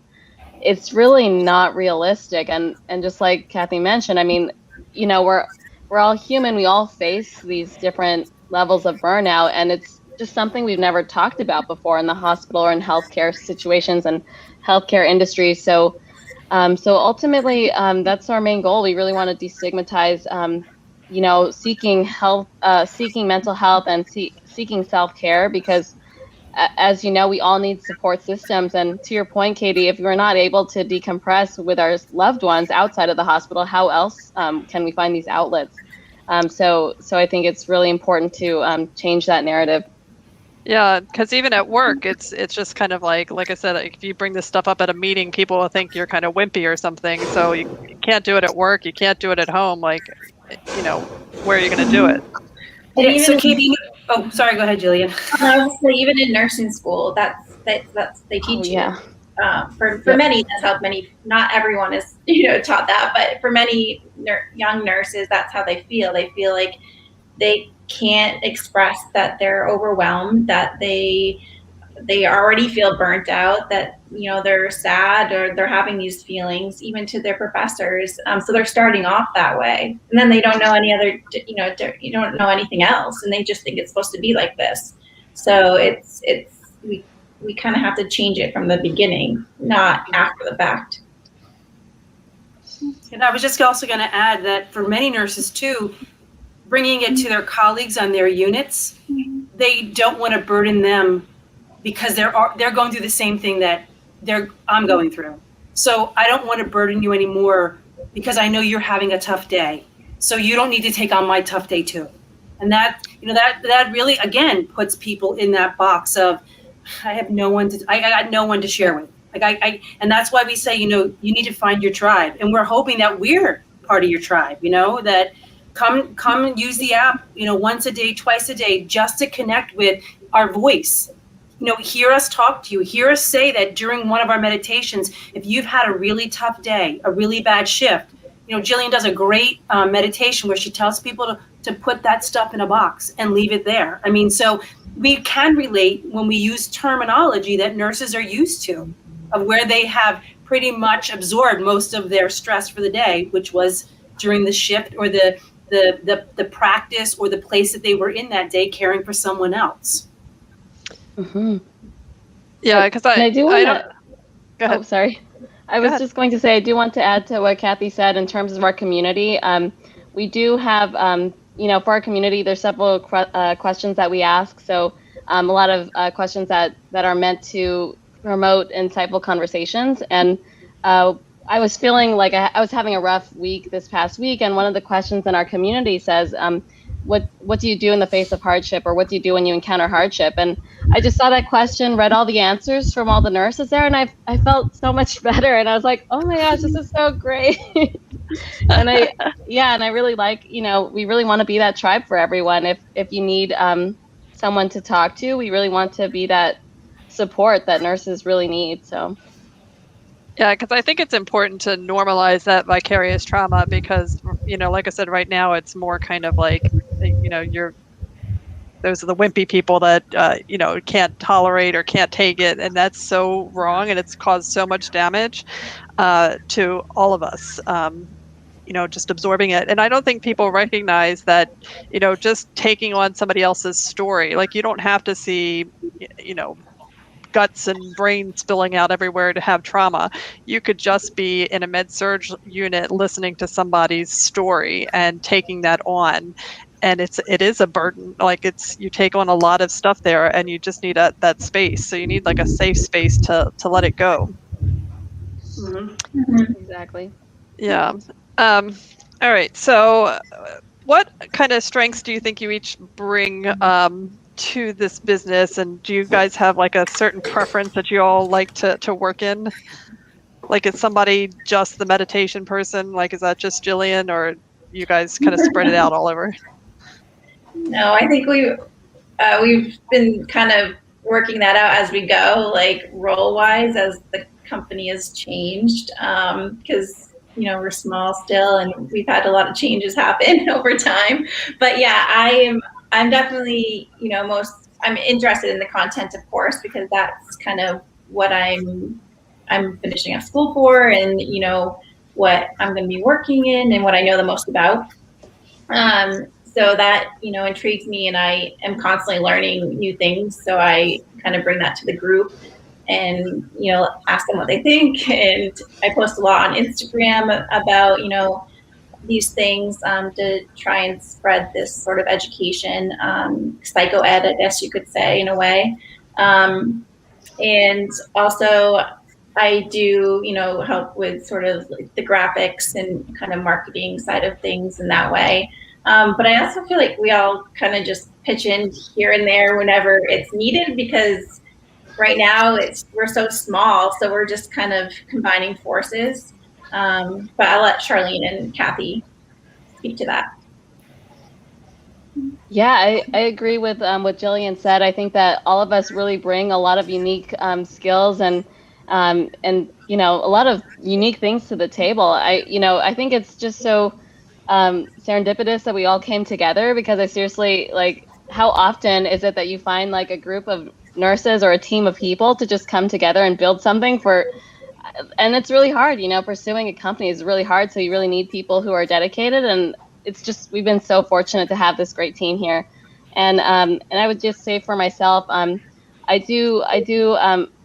It's really not realistic. And just like Kathy mentioned, I mean, we're all human. We all face these different levels of burnout, and it's just something we've never talked about before in the hospital or in healthcare situations and healthcare industry. So ultimately, that's our main goal. We really want to destigmatize seeking health, seeking mental health, and seeking self-care, because as you know, we all need support systems. And to your point, Katie, if we're not able to decompress with our loved ones outside of the hospital, how else can we find these outlets? So I think it's really important to change that narrative.
Yeah, because even at work, it's just kind of like I said, if you bring this stuff up at a meeting, people will think you're kind of wimpy or something. So you can't do it at work, you can't do it at home. Where are you going to do it?
Yeah, so Katie, sorry, go ahead, Jillian.
So even in nursing school, that's they teach you. For many, that's how many. Not everyone is taught that, but for many young nurses, that's how they feel. They feel like they can't express that they're overwhelmed, that they already feel burnt out, that they're sad or they're having these feelings even to their professors. So they're starting off that way, and then they don't know any other, you don't know anything else, and they just think it's supposed to be like this. So we kind of have to change it from the beginning, not after the fact.
And I was just also going to add that for many nurses too, bringing it to their colleagues on their units, they don't want to burden them, because they're going through the same thing that I'm going through. So I don't want to burden you anymore, because I know you're having a tough day. So you don't need to take on my tough day too. And that really, again, puts people in that box of, I got no one to share with. And that's why we say, you need to find your tribe. And we're hoping that we're part of your tribe, that come and use the app, once a day, twice a day, just to connect with our voice. Hear us talk to you, hear us say that during one of our meditations, if you've had a really tough day, a really bad shift, Jillian does a great meditation where she tells people to put that stuff in a box and leave it there. I mean, so we can relate when we use terminology that nurses are used to, of where they have pretty much absorbed most of their stress for the day, which was during the shift or the practice or the place that they were in that day caring for someone else.
Mm-hmm.
Yeah, because I do want to. Go ahead.
Oh, sorry. I was just going to say, I do want to add to what Kathy said in terms of our community. We do have, for our community, there's several questions that we ask. So a lot of questions that are meant to promote insightful conversations. And I was feeling like I was having a rough week this past week. And one of the questions in our community says, what do you do in the face of hardship, or what do you do when you encounter hardship? And I just saw that question, read all the answers from all the nurses there, and I felt so much better. And I was like, oh my gosh, this is so great. and I really like, we really want to be that tribe for everyone. If you need someone to talk to, we really want to be that support that nurses really need. So.
Yeah, because I think it's important to normalize that vicarious trauma, because, like I said, right now it's more kind of like, those are the wimpy people that, can't tolerate or can't take it. And that's so wrong. And it's caused so much damage to all of us. Just absorbing it. And I don't think people recognize that, just taking on somebody else's story, like you don't have to see, guts and brain spilling out everywhere to have trauma. You could just be in a med-surg unit listening to somebody's story and taking that on. And it is a burden. Like you take on a lot of stuff there, and you just need that space. So you need like a safe space to let it go.
Exactly.
Yeah. All right. So what kind of strengths do you think you each bring to this business, and do you guys have like a certain preference that you all like to work in? Like, is somebody just the meditation person? Like, is that just Jillian, or you guys kind of spread it out all over?
No, I think we've been kind of working that out as we go, like role wise, as the company has changed, because we're small still, and we've had a lot of changes happen over time. But yeah, I'm definitely, I'm interested in the content, of course, because that's kind of what I'm finishing up school for, and, what I'm going to be working in and what I know the most about. So that, intrigues me, and I am constantly learning new things. So I kind of bring that to the group and, ask them what they think. And I post a lot on Instagram about, these things to try and spread this sort of education, psycho-ed, I guess you could say, in a way. And also I do, help with sort of like the graphics and kind of marketing side of things in that way. But I also feel like we all kind of just pitch in here and there whenever it's needed, because right now we're so small, so we're just kind of combining forces. But I'll let Charlene and Kathy speak to that.
Yeah, I agree with what Jillian said. I think that all of us really bring a lot of unique skills and a lot of unique things to the table. I think it's just so serendipitous that we all came together, because I seriously, like, how often is it that you find like a group of nurses or a team of people to just come together and build something and it's really hard, pursuing a company is really hard. So you really need people who are dedicated, and we've been so fortunate to have this great team here. And I would just say for myself, I do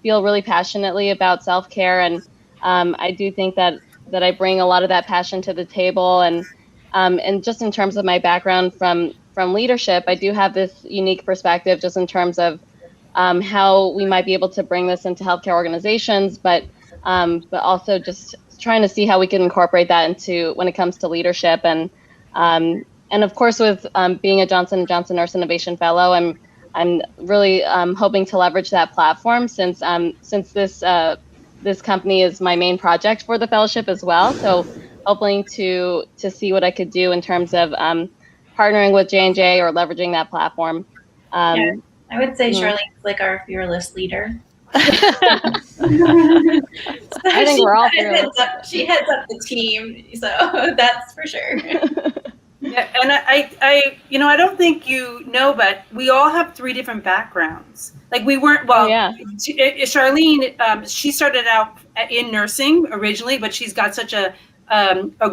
feel really passionately about self-care, and I do think that I bring a lot of that passion to the table. And just in terms of my background from leadership, I do have this unique perspective just in terms of how we might be able to bring this into healthcare organizations, but also just trying to see how we can incorporate that into when it comes to leadership. And of course, with being a Johnson Johnson Nurse Innovation Fellow, I'm really hoping to leverage that platform, since this company is my main project for the fellowship as well. So hoping to see what I could do in terms of partnering with J&J or leveraging that platform.
Yeah, I would say Charlene's like our fearless leader.
I think we're all fearless.
She heads up the team, so that's for sure.
Yeah, and I don't think but we all have 3 different backgrounds. Like we weren't, Charlene, she started out in nursing originally, but she's got such a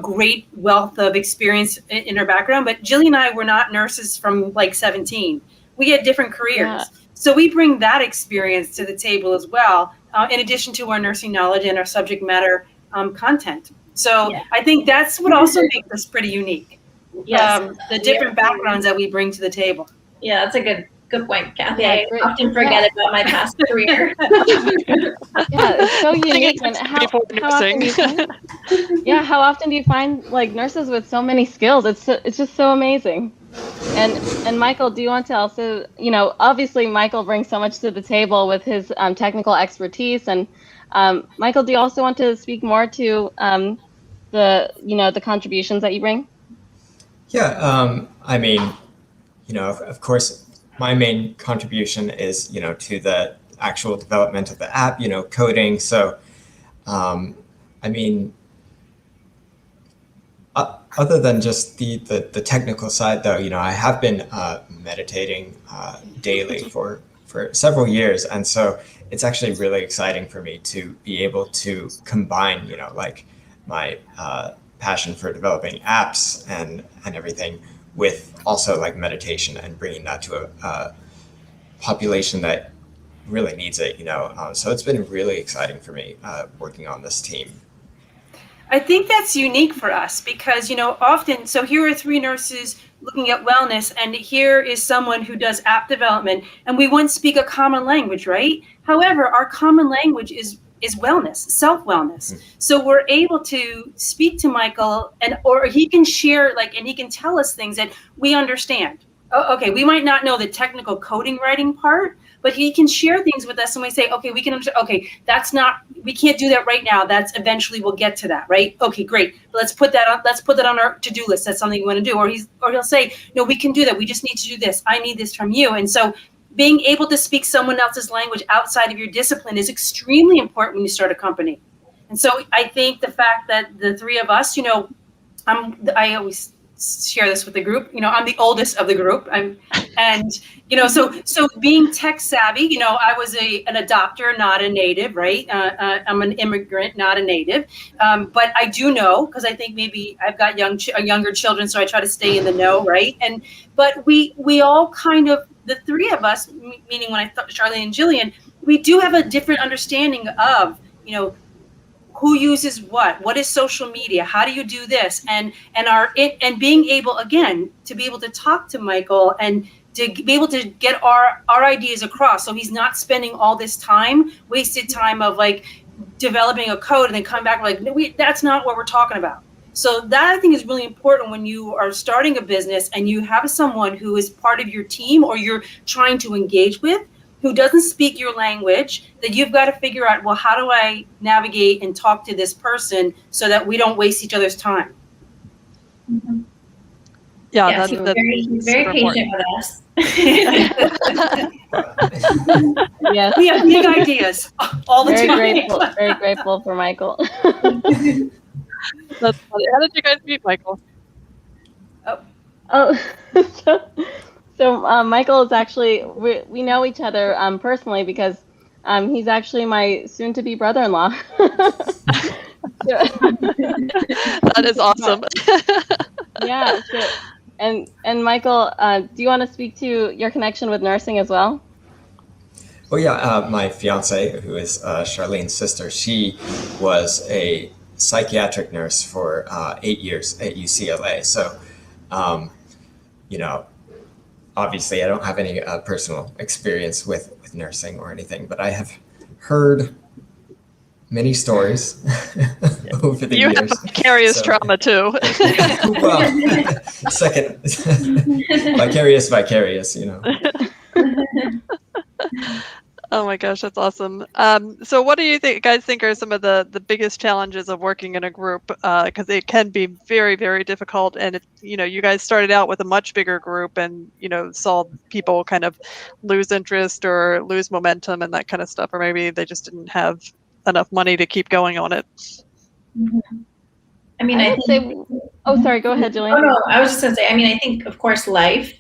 great wealth of experience in her background. But Jillian and I were not nurses from like 17. We had different careers. Yeah. So we bring that experience to the table as well, in addition to our nursing knowledge and our subject matter content. So yeah. I think that's what also makes us pretty unique. Yes. The different backgrounds that we bring to the table.
Yeah, that's a good point, Kathy. I often forget about my past career.
Yeah, it's so unique. And how often do you find like nurses with so many skills? It's just so amazing. And Michael, do you want to also, obviously Michael brings so much to the table with his technical expertise. And Michael, do you also want to speak more to the contributions that you bring?
Yeah, of course, my main contribution is, to the actual development of the app, other than just the technical side, though, I have been meditating daily for several years, and so it's actually really exciting for me to be able to combine, like my passion for developing apps and everything with also like meditation and bringing that to a population that really needs it. So it's been really exciting for me working on this team.
I think that's unique for us because, often, so here are 3 nurses looking at wellness, and here is someone who does app development, and we wouldn't speak a common language, right? However, our common language is wellness, self-wellness. Mm-hmm. So we're able to speak to Michael or he can share, and he can tell us things that we understand. Oh, okay, we might not know the technical coding writing part, but he can share things with us and we say, okay, we can understand, okay, we can't do that right now. That's eventually we'll get to that, right? Okay, great. Let's put that on our to-do list. That's something we want to do. Or he'll say, no, we can do that. We just need to do this. I need this from you. And so being able to speak someone else's language outside of your discipline is extremely important when you start a company. And so I think the fact that the 3 of us, I always share this with the group. I'm the oldest of the group. So being tech savvy, I was an adopter, not a native, right? I'm an immigrant, not a native. But I do know, because I think maybe I've got younger children, so I try to stay in the know, right? But we all kind of, the 3 of us, meaning when I thought Charlene and Jillian, we do have a different understanding of, who uses what is social media, how do you do this, and being able, again, to be able to talk to Michael and to be able to get our ideas across, so he's not spending all this wasted time of developing a code and then come back no, that's not what we're talking about. So that I think is really important when you are starting a business and you have someone who is part of your team or you're trying to engage with, who doesn't speak your language, that you've got to figure out, well, how do I navigate and talk to this person so that we don't waste each other's time?
Mm-hmm.
Yeah,
yes,
that's
he's very patient with us.
Yes.
We have big ideas all the time.
Very grateful for Michael.
That's funny. How did you guys meet, Michael?
So Michael is actually, we know each other personally because he's actually my soon-to-be brother-in-law.
That is awesome.
Yeah. So, and Michael, do you want to speak to your connection with nursing as well?
Oh yeah, my fiance, who is Charlene's sister, she was a psychiatric nurse for 8 years at UCLA. So, obviously I don't have any personal experience with nursing or anything, but I have heard many stories over the years.
You have vicarious trauma too.
Well, second, vicarious,
Oh my gosh, that's awesome. So what do you guys think are some of the biggest challenges of working in a group? Because it can be very, very difficult. And, you guys started out with a much bigger group and, saw people kind of lose interest or lose momentum and that kind of stuff. Or maybe they just didn't have enough money to keep going on it.
Mm-hmm. I mean, I think.
Oh, sorry. Go ahead, Jillian.
Oh no, I was just going to say. I mean, I think, of course, life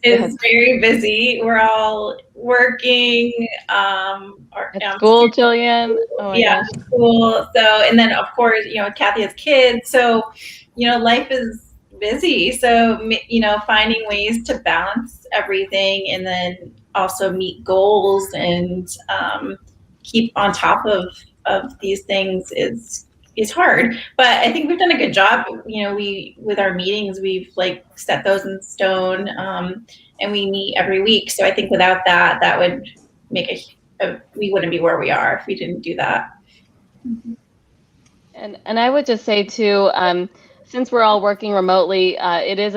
is very busy. We're all working.
School, Jillian. Oh my gosh.
School. So, and then of course, Kathy has kids. So, life is busy. So, finding ways to balance everything, and then also meet goals and keep on top of these things is hard, but I think we've done a good job. With our meetings, we've set those in stone, and we meet every week. So I think without that would make we wouldn't be where we are if we didn't do that.
Mm-hmm. And I would just say too, since we're all working remotely, it's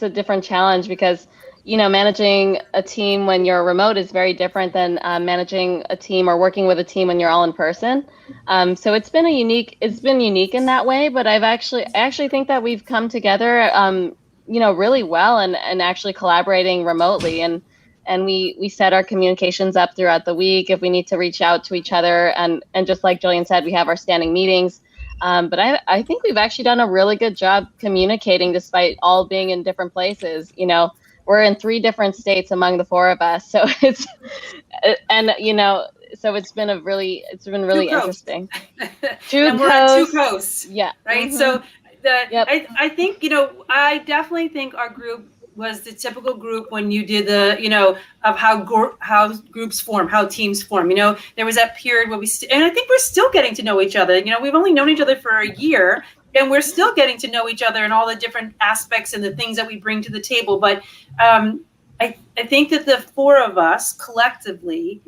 a different challenge because managing a team when you're remote is very different than managing a team or working with a team when you're all in person. So it's been unique in that way, but I actually think that we've come together, really well and actually collaborating remotely. And we set our communications up throughout the week if we need to reach out to each other. And just like Jillian said, we have our standing meetings. But I think we've actually done a really good job communicating despite all being in different places. You know, we're in 3 different states among the 4 of us. So it's, and you know, so it's been really interesting.
And we're at 2 coasts.
Yeah.
Right. So I think, you know, I definitely think our group was the typical group when you did the, you know, of how groups form, how teams form. You know, there was that period where and I think we're still getting to know each other. You know, we've only known each other for a year, and we're still getting to know each other and all the different aspects and the things that we bring to the table. But I think that the 4 of us collectively,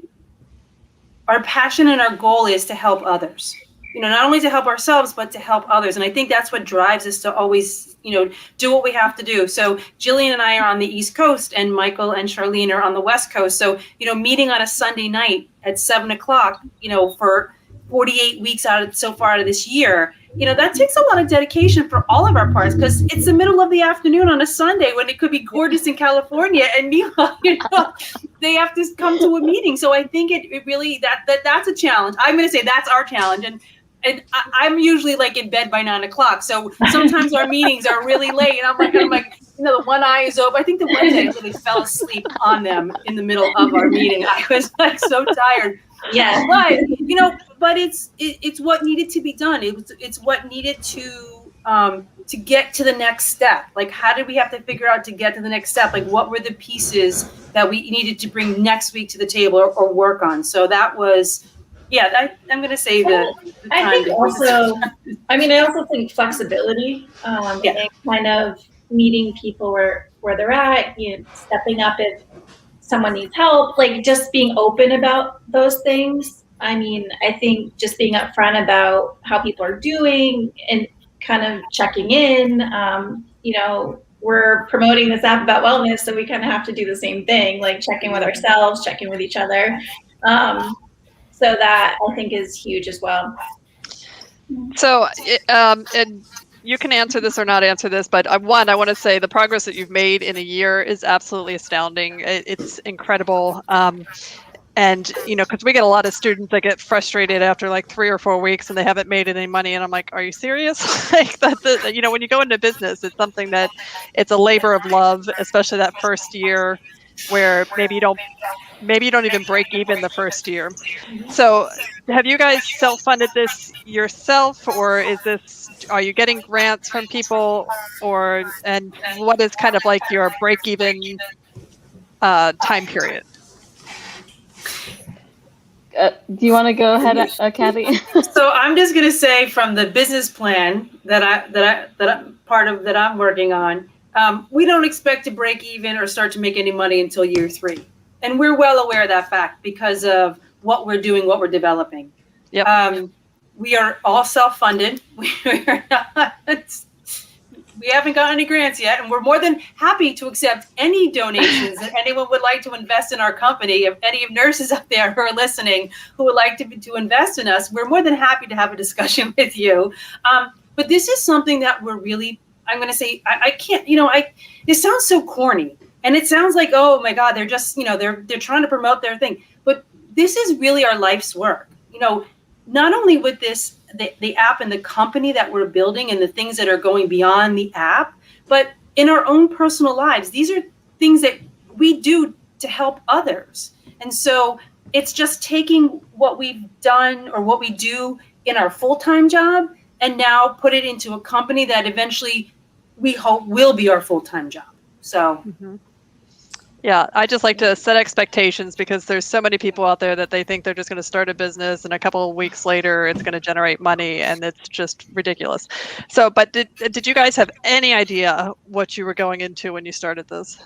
our passion and our goal is to help others. You know, not only to help ourselves, but to help others. And I think that's what drives us to always, you know, do what we have to do. So Jillian and I are on the East Coast, and Michael and Charlene are on the West Coast. So, you know, meeting on a Sunday night at 7:00, you know, for 48 weeks so far out of this year, you know, that takes a lot of dedication for all of our parts, because it's the middle of the afternoon on a Sunday when it could be gorgeous in California, and meanwhile, you know, they have to come to a meeting. So I think it really, that's a challenge. I'm going to say that's our challenge. And I'm usually like in bed by 9:00. So sometimes our meetings are really late, and I'm like, you know, the one eye is open. I think the one day I literally fell asleep on them in the middle of our meeting. I was like so tired.
Yeah.
But, you know, but it's what needed to be done. It's what needed to get to the next step. Like, how did we have to figure out to get to the next step? Like, what were the pieces that we needed to bring next week to the table or work on? So that was, I'm going to say the time.
I think also, I also think flexibility and kind of meeting people where they're at, you know, stepping up if someone needs help, like just being open about those things. I mean, I think just being upfront about how people are doing and kind of checking in. You know, we're promoting this app about wellness, so we kind of have to do the same thing, like check in with ourselves, check in with each other. So that I think is huge as well.
So, and you can answer this or not answer this, but I want to say the progress that you've made in a year is absolutely astounding. It's incredible. And, you know, because we get a lot of students that get frustrated after like 3 or 4 weeks and they haven't made any money. And I'm like, are you serious? Like you know, when you go into business, it's something that it's a labor of love, especially that first year where maybe you don't even break even the first year. So have you guys self-funded this yourself, or are you getting grants from people, and what is kind of like your break-even time period?
Do you want to go ahead, Kathy?
So I'm just going to say, from the business plan that I'm working on, we don't expect to break even or start to make any money until year 3. And we're well aware of that fact because of what we're doing, what we're developing.
Yep.
We are all self-funded. We haven't gotten any grants yet, and we're more than happy to accept any donations that anyone would like to invest in our company. If any of nurses out there who are listening who would like to invest in us, we're more than happy to have a discussion with you. But this is something that we're really, I'm going to say, I can't, you know, it sounds so corny. And it sounds like, oh my God, they're just, you know, they're trying to promote their thing. But this is really our life's work. You know, not only with this, the app and the company that we're building and the things that are going beyond the app, but in our own personal lives. These are things that we do to help others. And so it's just taking what we've done or what we do in our full-time job and now put it into a company that eventually we hope will be our full-time job. So.
Mm-hmm. Yeah, I just like to set expectations because there's so many people out there that they think they're just going to start a business and a couple of weeks later it's going to generate money, and it's just ridiculous. So, but did you guys have any idea what you were going into when you started this?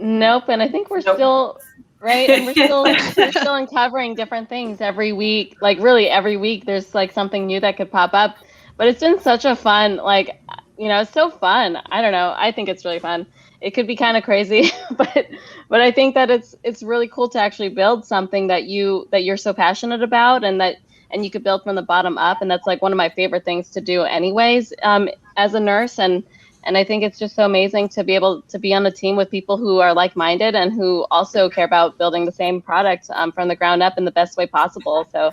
Nope, and I think we're still right, and we're still uncovering different things every week. Like really every week there's like something new that could pop up. But it's been such a fun, like, you know, it's so fun. I don't know. I think it's really fun. It could be kind of crazy, but I think that it's really cool to actually build something that you're so passionate about, and you could build from the bottom up. And that's like one of my favorite things to do anyways, as a nurse. And I think it's just so amazing to be able to be on a team with people who are like-minded and who also care about building the same product from the ground up in the best way possible. So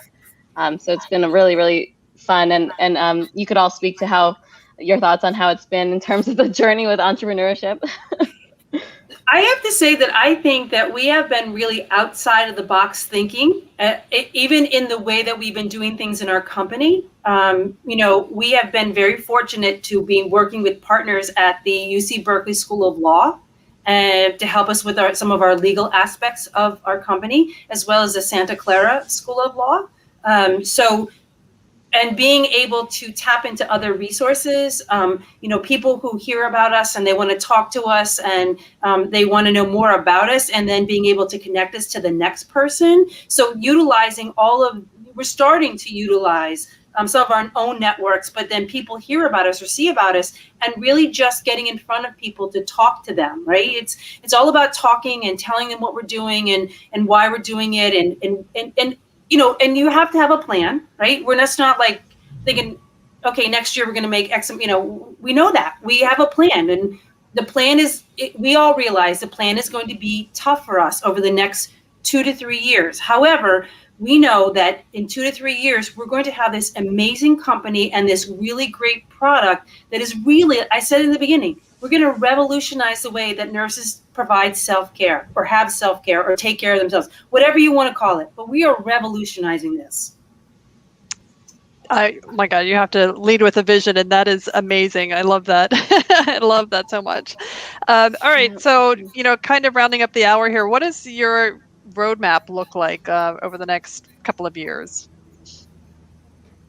it's been a really, really fun. And you could all speak to how your thoughts on how it's been in terms of the journey with entrepreneurship.
I have to say that I think that we have been really outside of the box thinking, even in the way that we've been doing things in our company. We have been very fortunate to be working with partners at the UC Berkeley School of Law to help us with some of our legal aspects of our company, as well as the Santa Clara School of Law. And being able to tap into other resources, people who hear about us and they want to talk to us and they want to know more about us, and then being able to connect us to the next person. So we're starting to utilize some of our own networks, but then people hear about us or see about us, and really just getting in front of people to talk to them, right? It's all about talking and telling them what we're doing and why we're doing it, and you have to have a plan, right? We're just not like thinking, okay, next year we're going to make X. We know that we have a plan, and the plan we all realize the plan is going to be tough for us over the next 2 to 3 years. However, we know that in 2 to 3 years, we're going to have this amazing company and this really great product that is really, I said in the beginning, we're going to revolutionize the way that nurses provide self-care or have self-care or take care of themselves, whatever you want to call it. But we are revolutionizing this.
Oh my God, you have to lead with a vision, and that is amazing. I love that. I love that so much. All right, so kind of rounding up the hour here. What does your roadmap look like over the next couple of years?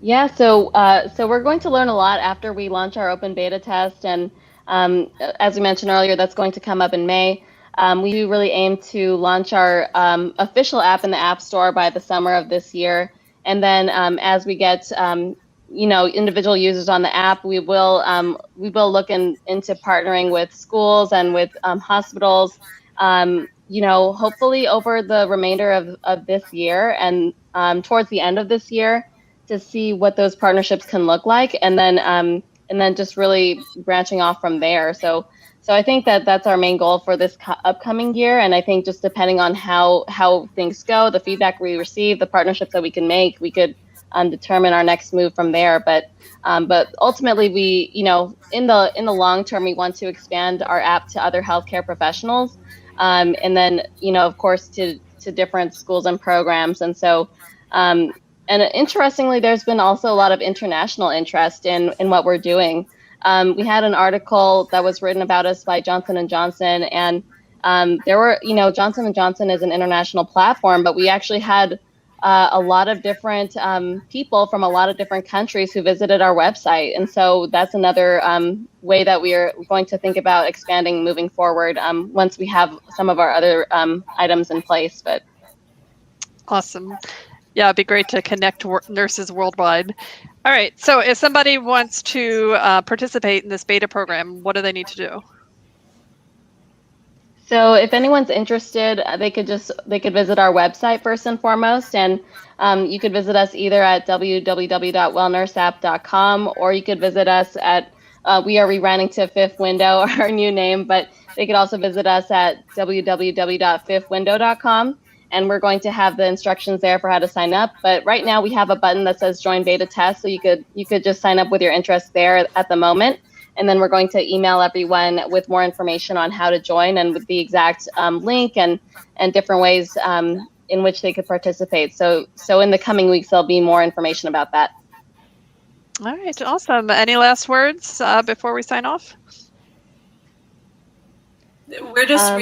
Yeah, so we're going to learn a lot after we launch our open beta test, and as we mentioned earlier, that's going to come up in May. We do really aim to launch our official app in the App Store by the summer of this year. And then as we get individual users on the app, we will look into partnering with schools and with hospitals, hopefully over the remainder of this year and towards the end of this year, to see what those partnerships can look like, and then just really branching off from there. So I think that's our main goal for this upcoming year. And I think just depending on how things go, the feedback we receive, the partnerships that we can make, we could determine our next move from there. But ultimately, we, in the long term, we want to expand our app to other healthcare professionals, and then, of course, to different schools and programs. And so, and interestingly, there's been also a lot of international interest in what we're doing. We had an article that was written about us by Johnson Johnson, and there were, Johnson Johnson is an international platform, but we actually had a lot of different people from a lot of different countries who visited our website. And so that's another way that we are going to think about expanding moving forward once we have some of our other items in place. But
awesome. Yeah, it'd be great to connect nurses worldwide. All right, so if somebody wants to participate in this beta program, what do they need to do?
So if anyone's interested, they could visit our website first and foremost, and you could visit us either at www.wellnurseapp.com, or you could visit us at, we are rebranding to Fifth Window, our new name, but they could also visit us at www.fifthwindow.com. And we're going to have the instructions there for how to sign up. But right now we have a button that says join beta test. So you could just sign up with your interest there at the moment. And then we're going to email everyone with more information on how to join and with the exact link and different ways in which they could participate. So in the coming weeks, there'll be more information about that.
All right, awesome. Any last words before we sign off?
We're just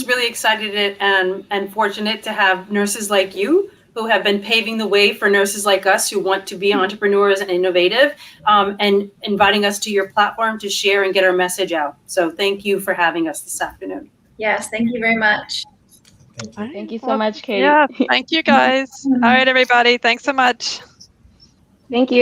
really excited and fortunate to have nurses like you who have been paving the way for nurses like us who want to be entrepreneurs and innovative, and inviting us to your platform to share and get our message out. So thank you for having us this afternoon.
Yes, thank you very much.
Thank you.
Thank you so much, Katie.
Yeah, thank you guys. All right, everybody. Thanks so much.
Thank you.